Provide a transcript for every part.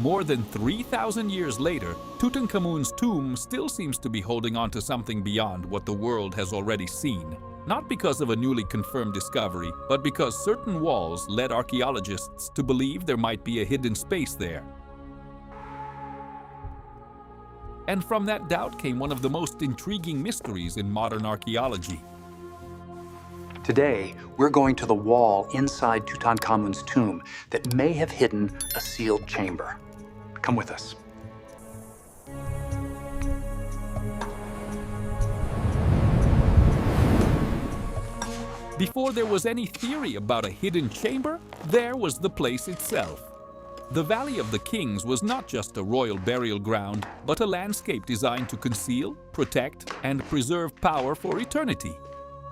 More than 3,000 years later, Tutankhamun's tomb still seems to be holding on to something beyond what the world has already seen. Not because of a newly confirmed discovery, but because certain walls led archaeologists to believe there might be a hidden space there. And from that doubt came one of the most intriguing mysteries in modern archaeology. Today, we're going to the wall inside Tutankhamun's tomb that may have hidden a sealed chamber. Come with us. Before there was any theory about a hidden chamber, there was the place itself. The Valley of the Kings was not just a royal burial ground, but a landscape designed to conceal, protect, and preserve power for eternity.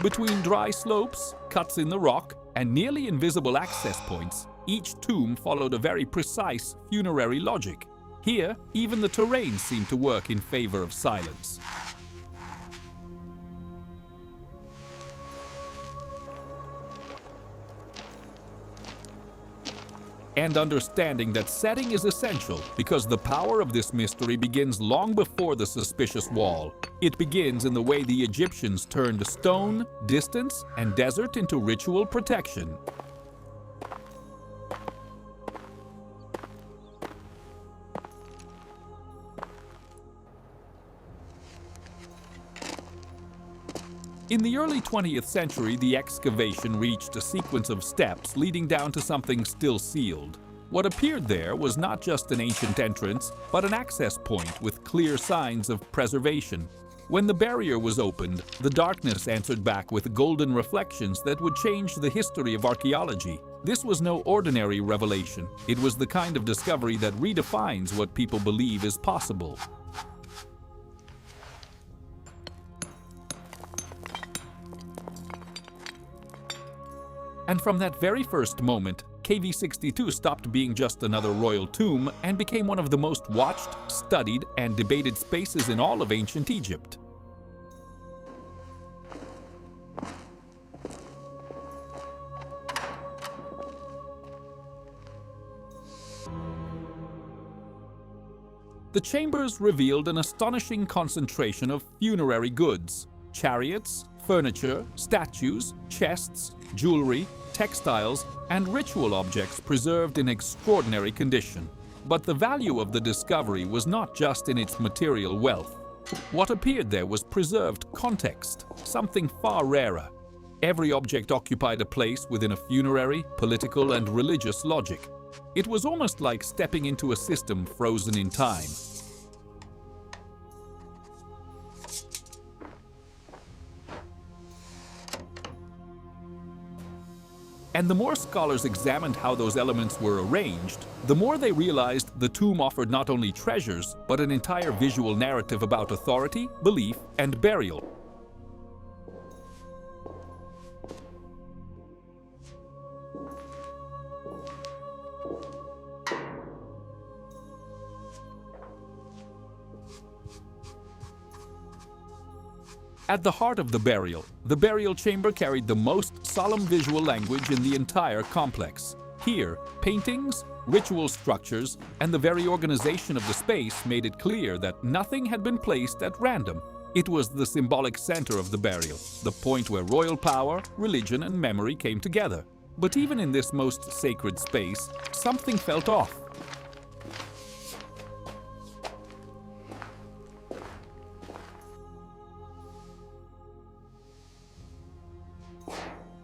Between dry slopes, cuts in the rock, and nearly invisible access points, each tomb followed a very precise funerary logic. Here, even the terrain seemed to work in favor of silence. And understanding that setting is essential because the power of this mystery begins long before the suspicious wall. It begins in the way the Egyptians turned stone, distance, and desert into ritual protection. In the early 20th century, the excavation reached a sequence of steps leading down to something still sealed. What appeared there was not just an ancient entrance, but an access point with clear signs of preservation. When the barrier was opened, the darkness answered back with golden reflections that would change the history of archaeology. This was no ordinary revelation. It was the kind of discovery that redefines what people believe is possible. And from that very first moment, KV62 stopped being just another royal tomb and became one of the most watched, studied, and debated spaces in all of ancient Egypt. The chambers revealed an astonishing concentration of funerary goods: chariots, furniture, statues, chests, jewelry, textiles, and ritual objects preserved in extraordinary condition. But the value of the discovery was not just in its material wealth. What appeared there was preserved context, something far rarer. Every object occupied a place within a funerary, political, and religious logic. It was almost like stepping into a system frozen in time. And the more scholars examined how those elements were arranged, the more they realized the tomb offered not only treasures, but an entire visual narrative about authority, belief, and burial. At the heart of the burial chamber carried the most solemn visual language in the entire complex. Here, paintings, ritual structures, and the very organization of the space made it clear that nothing had been placed at random. It was the symbolic center of the burial, the point where royal power, religion, and memory came together. But even in this most sacred space, something felt off.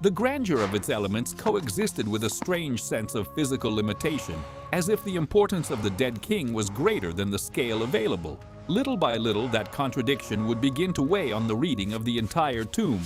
The grandeur of its elements coexisted with a strange sense of physical limitation, as if the importance of the dead king was greater than the scale available. Little by little, that contradiction would begin to weigh on the reading of the entire tomb.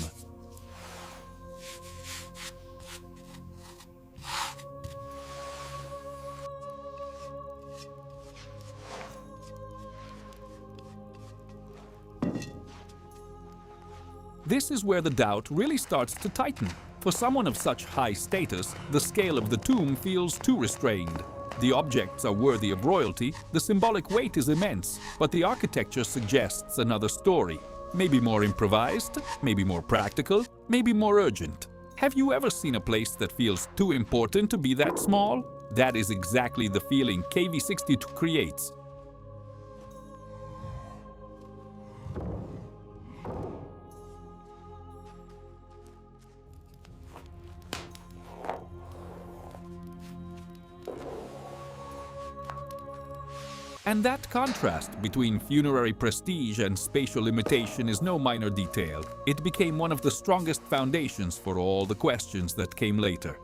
This is where the doubt really starts to tighten. For someone of such high status, the scale of the tomb feels too restrained. The objects are worthy of royalty, the symbolic weight is immense, but the architecture suggests another story. Maybe more improvised, maybe more practical, maybe more urgent. Have you ever seen a place that feels too important to be that small? That is exactly the feeling KV-62 creates. And that contrast between funerary prestige and spatial limitation is no minor detail. It became one of the strongest foundations for all the questions that came later.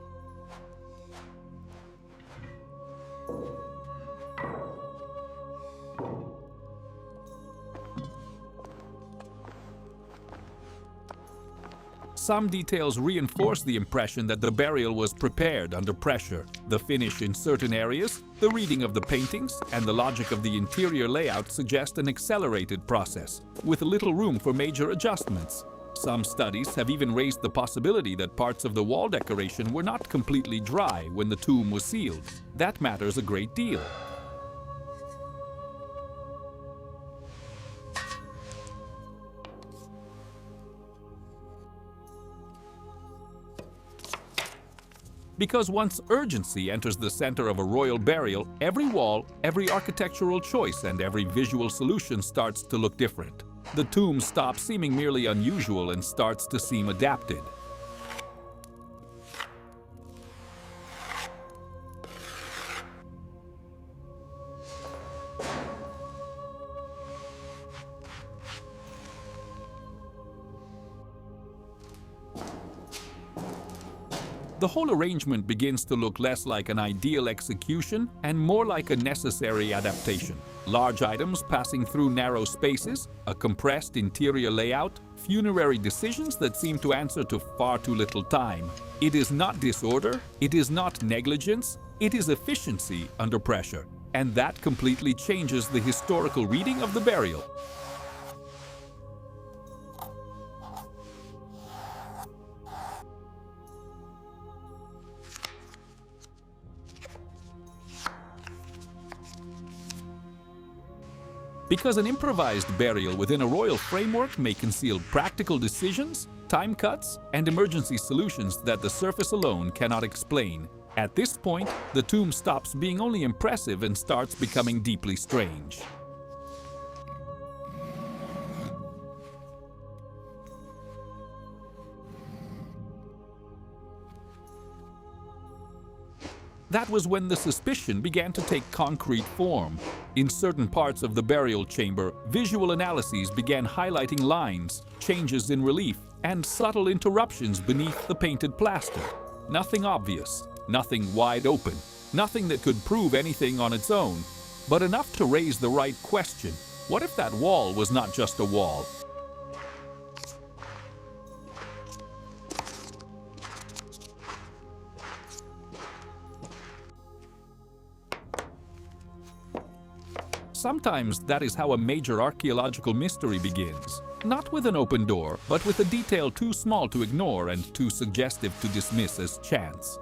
Some details reinforce the impression that the burial was prepared under pressure. The finish in certain areas, the reading of the paintings, and the logic of the interior layout suggest an accelerated process, with little room for major adjustments. Some studies have even raised the possibility that parts of the wall decoration were not completely dry when the tomb was sealed. That matters a great deal. Because once urgency enters the center of a royal burial, every wall, every architectural choice, and every visual solution starts to look different. The tomb stops seeming merely unusual and starts to seem adapted. The whole arrangement begins to look less like an ideal execution and more like a necessary adaptation. Large items passing through narrow spaces, a compressed interior layout, funerary decisions that seem to answer to far too little time. It is not disorder, it is not negligence, it is efficiency under pressure. And that completely changes the historical reading of the burial. Because an improvised burial within a royal framework may conceal practical decisions, time cuts, and emergency solutions that the surface alone cannot explain. At this point, the tomb stops being only impressive and starts becoming deeply strange. That was when the suspicion began to take concrete form. In certain parts of the burial chamber, visual analyses began highlighting lines, changes in relief, and subtle interruptions beneath the painted plaster. Nothing obvious, nothing wide open, nothing that could prove anything on its own, but enough to raise the right question. What if that wall was not just a wall? Sometimes that is how a major archaeological mystery begins. Not with an open door, but with a detail too small to ignore and too suggestive to dismiss as chance.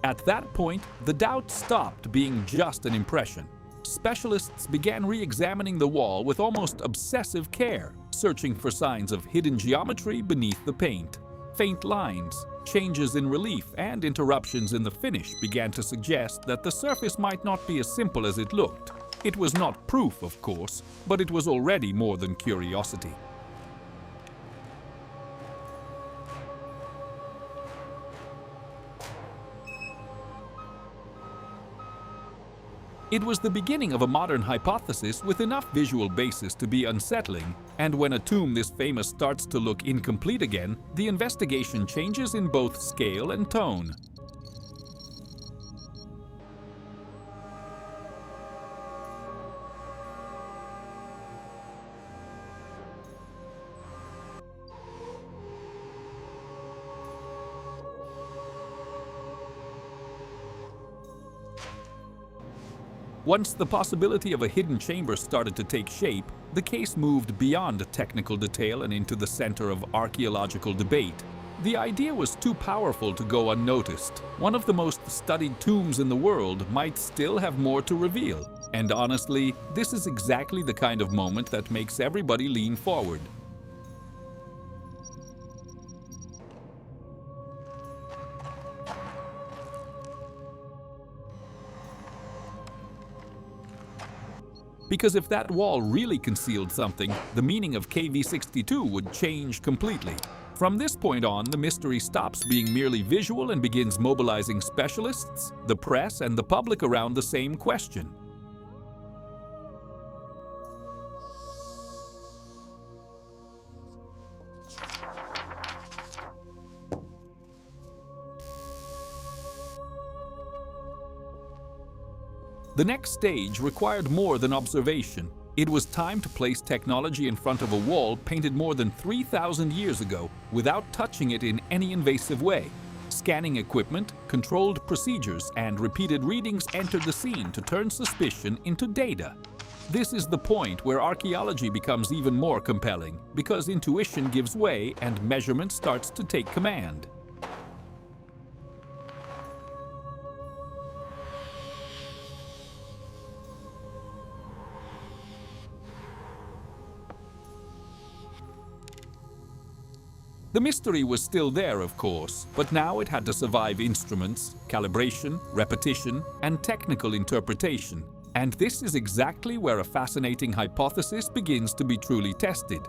At that point, the doubt stopped being just an impression. Specialists began re-examining the wall with almost obsessive care, searching for signs of hidden geometry beneath the paint. Faint lines, changes in relief, and interruptions in the finish began to suggest that the surface might not be as simple as it looked. It was not proof, of course, but it was already more than curiosity. It was the beginning of a modern hypothesis with enough visual basis to be unsettling, and when a tomb this famous starts to look incomplete again, the investigation changes in both scale and tone. Once the possibility of a hidden chamber started to take shape, the case moved beyond technical detail and into the center of archaeological debate. The idea was too powerful to go unnoticed. One of the most studied tombs in the world might still have more to reveal, And honestly, this is exactly the kind of moment that makes everybody lean forward. Because if that wall really concealed something, the meaning of KV62 would change completely. From this point on, the mystery stops being merely visual and begins mobilizing specialists, the press, and the public around the same question. The next stage required more than observation. It was time to place technology in front of a wall painted more than 3,000 years ago without touching it in any invasive way. Scanning equipment, controlled procedures, and repeated readings entered the scene to turn suspicion into data. This is the point where archaeology becomes even more compelling, because intuition gives way and measurement starts to take command. The mystery was still there, of course, but now it had to survive instruments, calibration, repetition, and technical interpretation. And this is exactly where a fascinating hypothesis begins to be truly tested.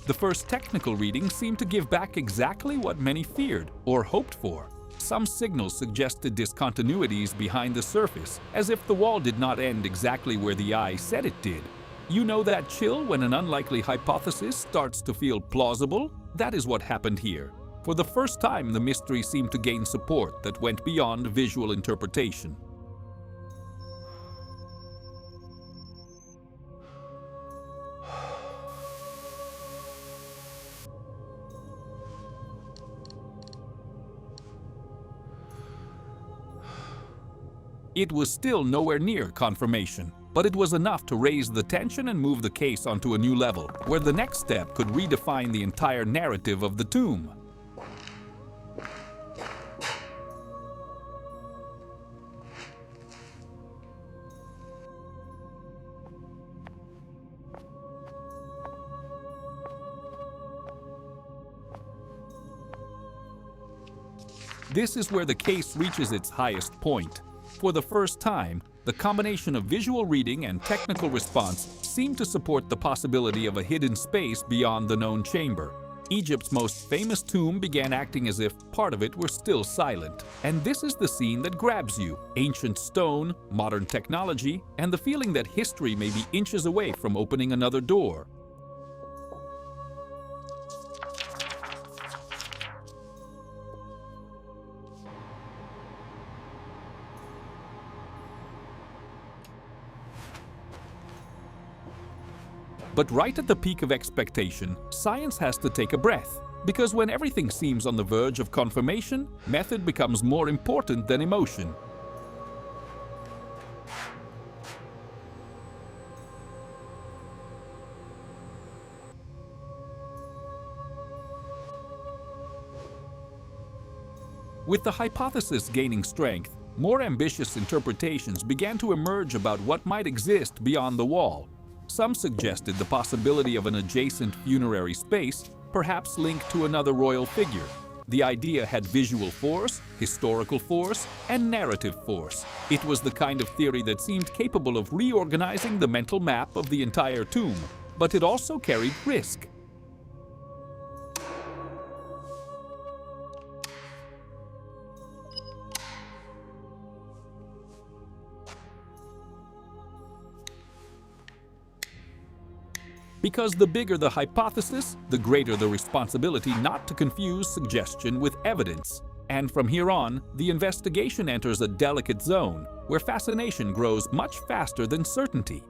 The first technical readings seemed to give back exactly what many feared or hoped for. Some signals suggested discontinuities behind the surface, as if the wall did not end exactly where the eye said it did. You know that chill when an unlikely hypothesis starts to feel plausible? That is what happened here. For the first time, the mystery seemed to gain support that went beyond visual interpretation. It was still nowhere near confirmation, but it was enough to raise the tension and move the case onto a new level, where the next step could redefine the entire narrative of the tomb. This is where the case reaches its highest point. For the first time, the combination of visual reading and technical response seemed to support the possibility of a hidden space beyond the known chamber. Egypt's most famous tomb began acting as if part of it were still silent. And this is the scene that grabs you: ancient stone, modern technology, and the feeling that history may be inches away from opening another door. But right at the peak of expectation, science has to take a breath. Because when everything seems on the verge of confirmation, method becomes more important than emotion. With the hypothesis gaining strength, more ambitious interpretations began to emerge about what might exist beyond the wall. Some suggested the possibility of an adjacent funerary space, perhaps linked to another royal figure. The idea had visual force, historical force, and narrative force. It was the kind of theory that seemed capable of reorganizing the mental map of the entire tomb, but it also carried risk. Because the bigger the hypothesis, the greater the responsibility not to confuse suggestion with evidence. And from here on, the investigation enters a delicate zone, where fascination grows much faster than certainty.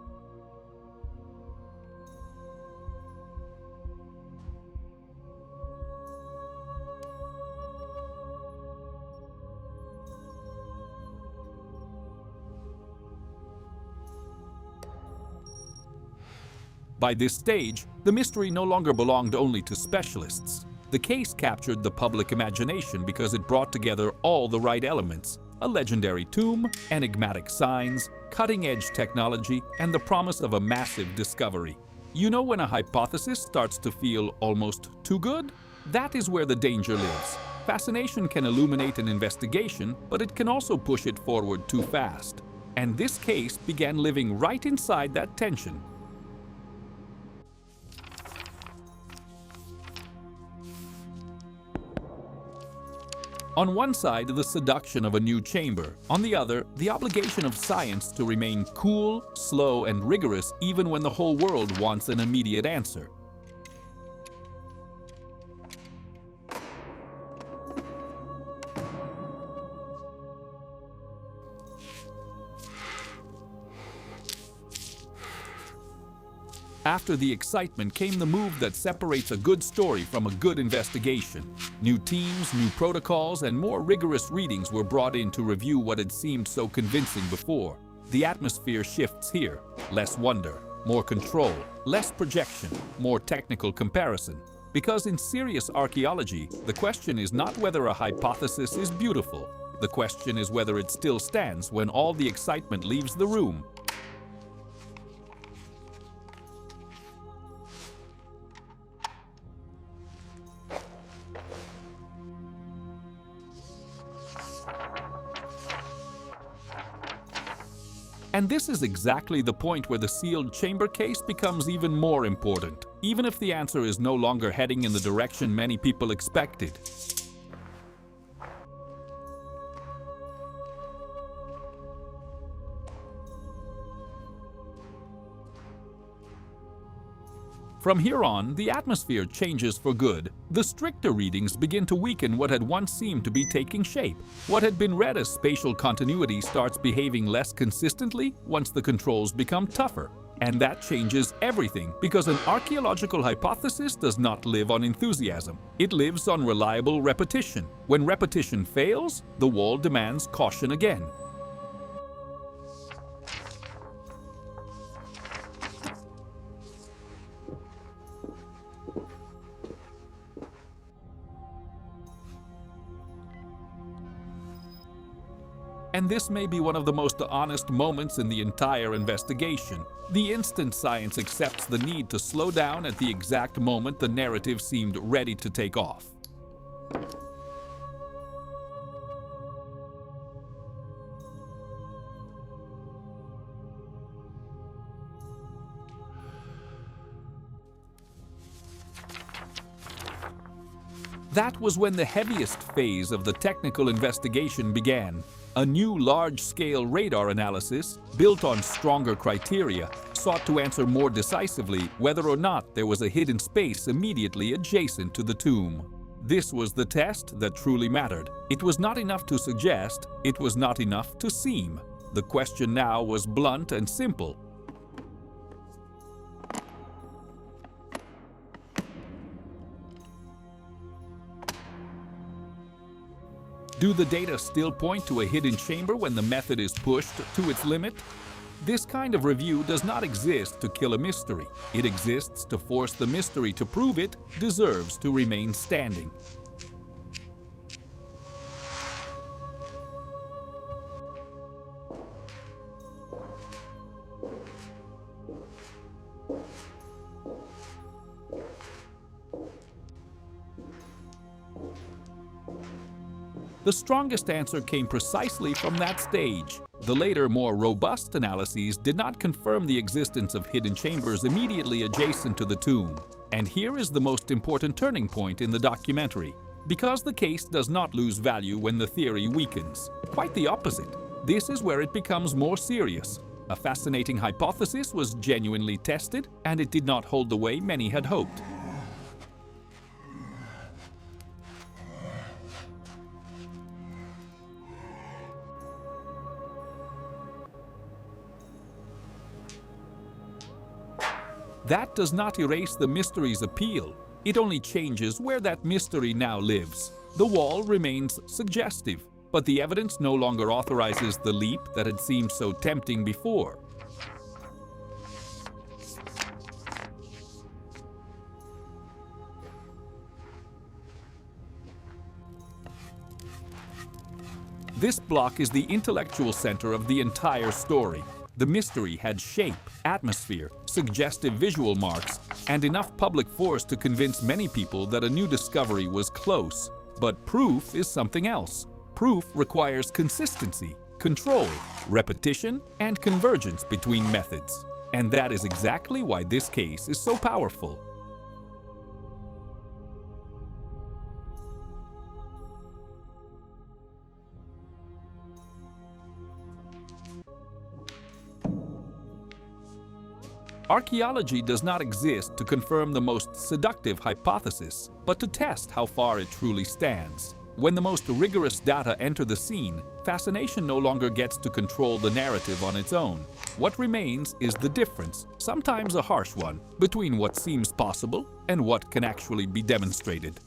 By this stage, the mystery no longer belonged only to specialists. The case captured the public imagination because it brought together all the right elements: a legendary tomb, enigmatic signs, cutting-edge technology, and the promise of a massive discovery. You know when a hypothesis starts to feel almost too good? That is where the danger lives. Fascination can illuminate an investigation, but it can also push it forward too fast. And this case began living right inside that tension. On one side, the seduction of a new chamber. On the other, the obligation of science to remain cool, slow, and rigorous even when the whole world wants an immediate answer. After the excitement came the move that separates a good story from a good investigation. New teams, new protocols, and more rigorous readings were brought in to review what had seemed so convincing before. The atmosphere shifts here. Less wonder, more control, less projection, more technical comparison. Because in serious archaeology, the question is not whether a hypothesis is beautiful. The question is whether it still stands when all the excitement leaves the room. And this is exactly the point where the sealed chamber case becomes even more important, even if the answer is no longer heading in the direction many people expected. From here on, the atmosphere changes for good. The stricter readings begin to weaken what had once seemed to be taking shape. What had been read as spatial continuity starts behaving less consistently once the controls become tougher. And that changes everything, because an archaeological hypothesis does not live on enthusiasm. It lives on reliable repetition. When repetition fails, the wall demands caution again. And this may be one of the most honest moments in the entire investigation. The instant science accepts the need to slow down at the exact moment the narrative seemed ready to take off. That was when the heaviest phase of the technical investigation began. A new large-scale radar analysis, built on stronger criteria, sought to answer more decisively whether or not there was a hidden space immediately adjacent to the tomb. This was the test that truly mattered. It was not enough to suggest, it was not enough to seem. The question now was blunt and simple. Do the data still point to a hidden chamber when the method is pushed to its limit? This kind of review does not exist to kill a mystery. It exists to force the mystery to prove it deserves to remain standing. The strongest answer came precisely from that stage. The later, more robust analyses did not confirm the existence of hidden chambers immediately adjacent to the tomb. And here is the most important turning point in the documentary. Because the case does not lose value when the theory weakens. Quite the opposite. This is where it becomes more serious. A fascinating hypothesis was genuinely tested, and it did not hold the way many had hoped. That does not erase the mystery's appeal. It only changes where that mystery now lives. The wall remains suggestive, but the evidence no longer authorizes the leap that had seemed so tempting before. This block is the intellectual center of the entire story. The mystery had shape, atmosphere, suggestive visual marks, and enough public force to convince many people that a new discovery was close. But proof is something else. Proof requires consistency, control, repetition, and convergence between methods. And that is exactly why this case is so powerful. Archaeology does not exist to confirm the most seductive hypothesis, but to test how far it truly stands. When the most rigorous data enter the scene, fascination no longer gets to control the narrative on its own. What remains is the difference, sometimes a harsh one, between what seems possible and what can actually be demonstrated.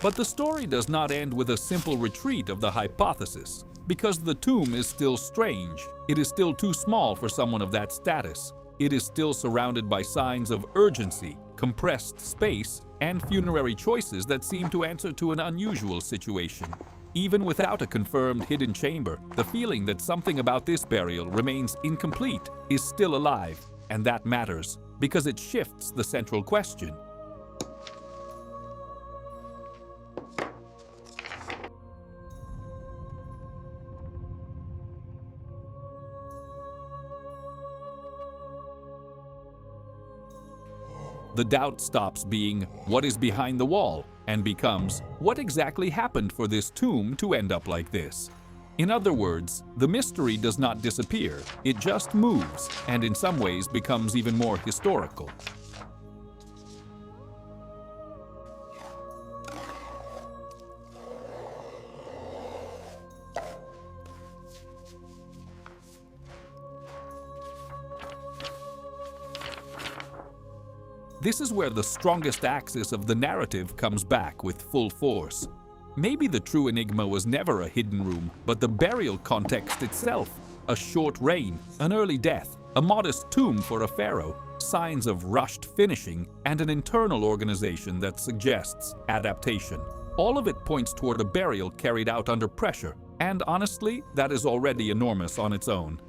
But the story does not end with a simple retreat of the hypothesis. Because the tomb is still strange, it is still too small for someone of that status. It is still surrounded by signs of urgency, compressed space, and funerary choices that seem to answer to an unusual situation. Even without a confirmed hidden chamber, the feeling that something about this burial remains incomplete is still alive, and that matters, because it shifts the central question. The doubt stops being, what is behind the wall, and becomes, what exactly happened for this tomb to end up like this? In other words, the mystery does not disappear, it just moves, and in some ways becomes even more historical. This is where the strongest axis of the narrative comes back with full force. Maybe the true enigma was never a hidden room, but the burial context itself. A short reign, an early death, a modest tomb for a pharaoh, signs of rushed finishing, and an internal organization that suggests adaptation. All of it points toward a burial carried out under pressure, and honestly, that is already enormous on its own.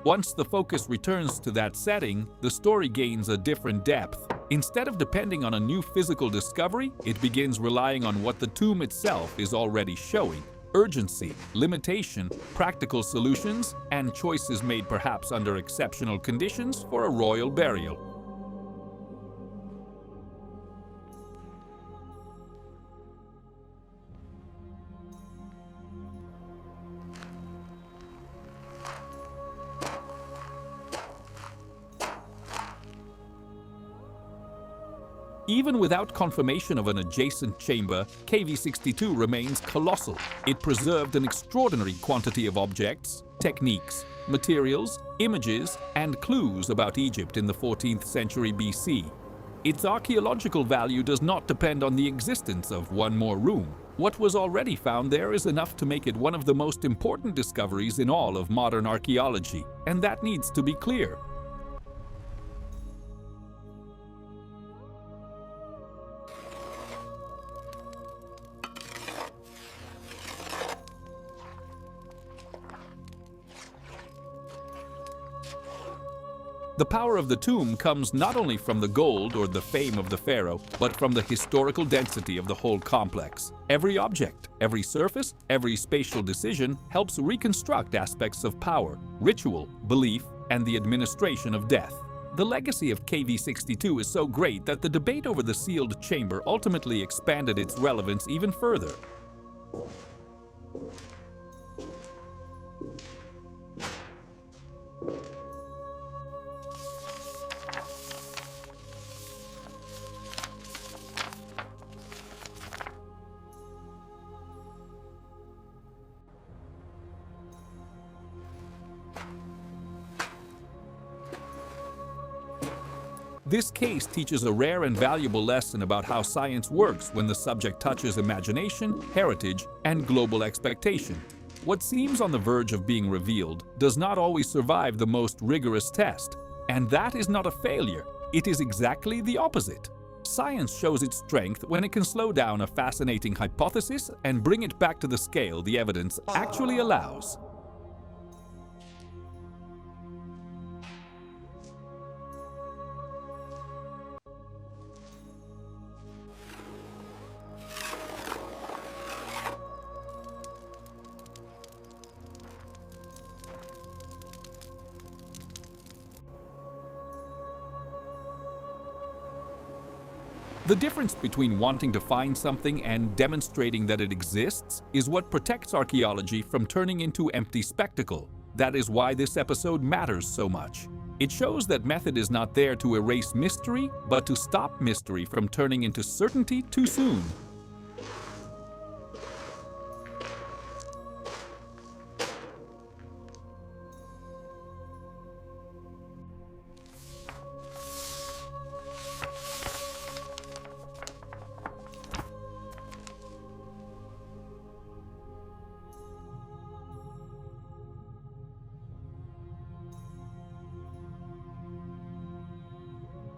Once the focus returns to that setting, the story gains a different depth. Instead of depending on a new physical discovery, it begins relying on what the tomb itself is already showing. Urgency, limitation, practical solutions, and choices made perhaps under exceptional conditions for a royal burial. Even without confirmation of an adjacent chamber, KV62 remains colossal. It preserved an extraordinary quantity of objects, techniques, materials, images, and clues about Egypt in the 14th century BC. Its archaeological value does not depend on the existence of one more room. What was already found there is enough to make it one of the most important discoveries in all of modern archaeology, and that needs to be clear. The power of the tomb comes not only from the gold or the fame of the pharaoh, but from the historical density of the whole complex. Every object, every surface, every spatial decision helps reconstruct aspects of power, ritual, belief, and the administration of death. The legacy of KV62 is so great that the debate over the sealed chamber ultimately expanded its relevance even further. This case teaches a rare and valuable lesson about how science works when the subject touches imagination, heritage, and global expectation. What seems on the verge of being revealed does not always survive the most rigorous test. And that is not a failure. It is exactly the opposite. Science shows its strength when it can slow down a fascinating hypothesis and bring it back to the scale the evidence actually allows. The difference between wanting to find something and demonstrating that it exists is what protects archaeology from turning into empty spectacle. That is why this episode matters so much. It shows that method is not there to erase mystery, but to stop mystery from turning into certainty too soon.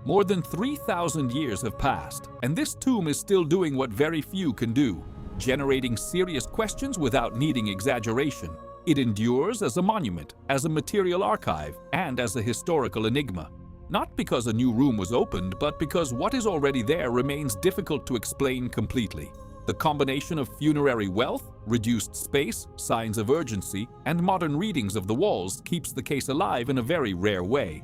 More than 3,000 years have passed, and this tomb is still doing what very few can do, generating serious questions without needing exaggeration. It endures as a monument, as a material archive, and as a historical enigma. Not because a new room was opened, but because what is already there remains difficult to explain completely. The combination of funerary wealth, reduced space, signs of urgency, and modern readings of the walls keeps the case alive in a very rare way.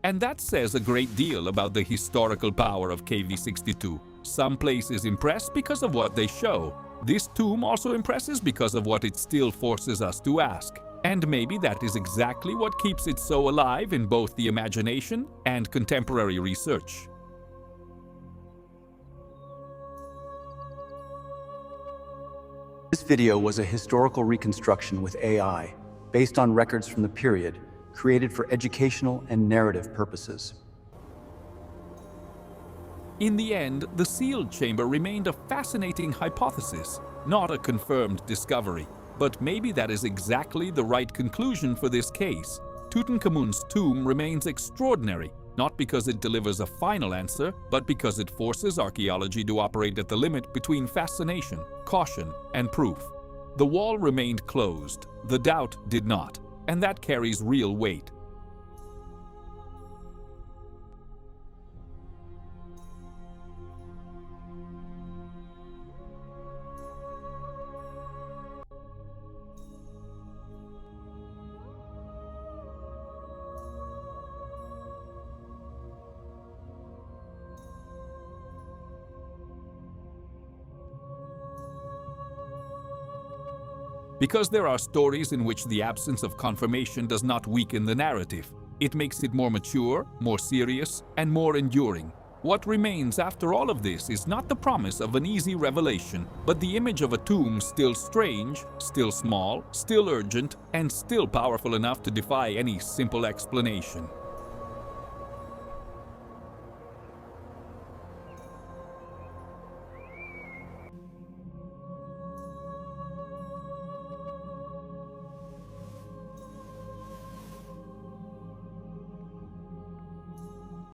And that says a great deal about the historical power of KV62. Some places impress because of what they show. This tomb also impresses because of what it still forces us to ask. And maybe that is exactly what keeps it so alive in both the imagination and contemporary research. This video was a historical reconstruction with AI, based on records from the period, created for educational and narrative purposes. In the end, the sealed chamber remained a fascinating hypothesis, not a confirmed discovery. But maybe that is exactly the right conclusion for this case. Tutankhamun's tomb remains extraordinary, not because it delivers a final answer, but because it forces archaeology to operate at the limit between fascination, caution, and proof. The wall remained closed, the doubt did not. And that carries real weight. Because there are stories in which the absence of confirmation does not weaken the narrative. It makes it more mature, more serious, and more enduring. What remains after all of this is not the promise of an easy revelation, but the image of a tomb still strange, still small, still urgent, and still powerful enough to defy any simple explanation.